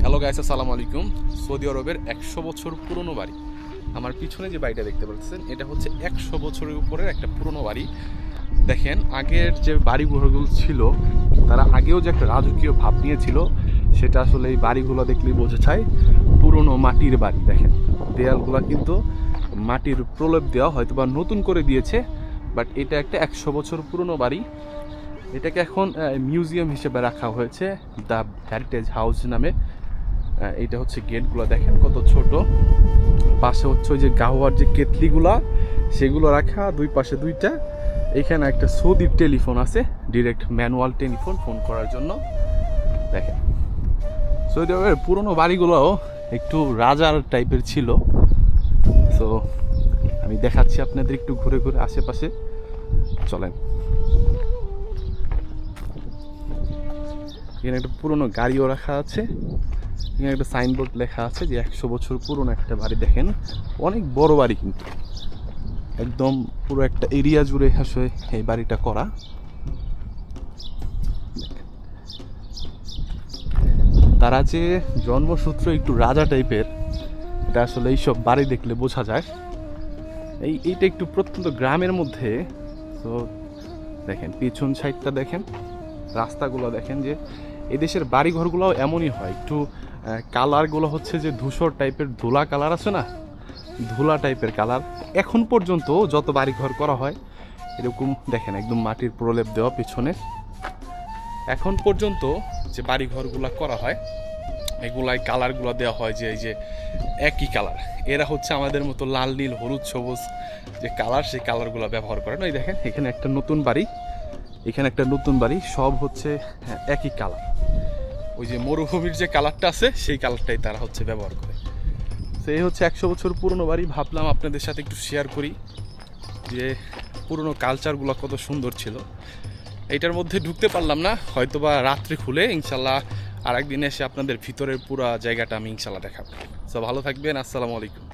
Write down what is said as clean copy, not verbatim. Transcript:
Hello guys, আসসালামু আলাইকুম। Saudi আরবের 100 বছর পুরনো বাড়ি। আমার পিছনে যে বাড়িটা দেখতে পাচ্ছেন, এটা হচ্ছে 100 বছরের উপরের একটা পুরনো বাড়ি। দেখেন, আগের যে বাড়িঘরগুলো ছিল, তারা আগেও যে একটা রাজকীয় ভাব নিয়েছিল, সেটা আসলে এই বাড়িগুলো দেখলেই বোঝা যায়। পুরনো মাটির বাড়ি দেখেন, দেয়ালগুলো কিন্তু মাটির প্রলেপ দেওয়া, হয়তো বা নতুন করে দিয়েছে, বাট এটা একটা 100 বছর পুরনো বাড়ি। এটাকে এখন মিউজিয়াম হিসেবে রাখা হয়েছে, দ্য হেরিটেজ হাউস নামে। এইটা হচ্ছে গেটগুলো দেখেন কত ছোট। পাশে হচ্ছে ওই যে গাওয়ার যে কেতলিগুলা, সেগুলো রাখা, দুই পাশে দুইটা। এখানে একটা সৌদির টেলিফোন আছে, ডিরেক্ট ম্যানুয়াল টেলিফোন, ফোন করার জন্য। দেখেন, সৌদি আরবের পুরোনো বাড়িগুলো একটু রাজার টাইপের ছিল। তো আমি দেখাচ্ছি আপনাদের একটু ঘুরে ঘুরে আশেপাশে, চলেন। এখানে একটা পুরোনো গাড়িও রাখা আছে। এখানে একটা সাইনবোর্ড লেখা আছে যে 100 বছর পুরনো একটা বাড়ি। দেখেন, অনেক বড় বাড়ি, কিন্তু একদম পুরো একটা এরিয়া জুড়ে আসলে এই বাড়িটা করা। তারা যে জন্মসূত্র একটু রাজা টাইপের, এটা আসলে এইসব বাড়ি দেখলে বোঝা যায়। এইটা একটু প্রত্যন্ত গ্রামের মধ্যে। তো দেখেন পিছন সাইডটা দেখেন, রাস্তাগুলো দেখেন, যে এদেশের বাড়িঘরগুলোও এমনই হয়। একটু কালারগুলো হচ্ছে যে ধূসর টাইপের, ধুলা কালার আছে না, ধুলা টাইপের কালার। এখন পর্যন্ত যত বাড়িঘর করা হয় এরকম দেখেন, একদম মাটির প্রলেপ দেওয়া পিছনে। এখন পর্যন্ত যে বাড়িঘরগুলো করা হয়, এগুলাই কালারগুলো দেওয়া হয় যে এই যে একই কালার। এরা হচ্ছে আমাদের মতো লাল নীল হলুদ সবুজ যে কালার, সেই কালারগুলো ব্যবহার করে না। এই দেখেন, এখানে একটা নতুন বাড়ি, এখানে একটা নতুন বাড়ি, সব হচ্ছে একই কালার। ওই যে মরুভূমির যে কালারটা আছে, সেই কালারটাই তারা হচ্ছে ব্যবহার করে। তো এই হচ্ছে 100 বছর পুরনো বাড়ি। ভাবলাম আপনাদের সাথে একটু শেয়ার করি যে পুরনো কালচারগুলো কত সুন্দর ছিল। এইটার মধ্যে ঢুকতে পারলাম না, হয়তোবা রাত্রে খুলে ইনশাল্লাহ আর একদিন এসে আপনাদের ভিতরের পুরো জায়গাটা আমি ইনশাল্লাহ দেখাবো। সো ভালো থাকবেন, আসসালামু আলাইকুম।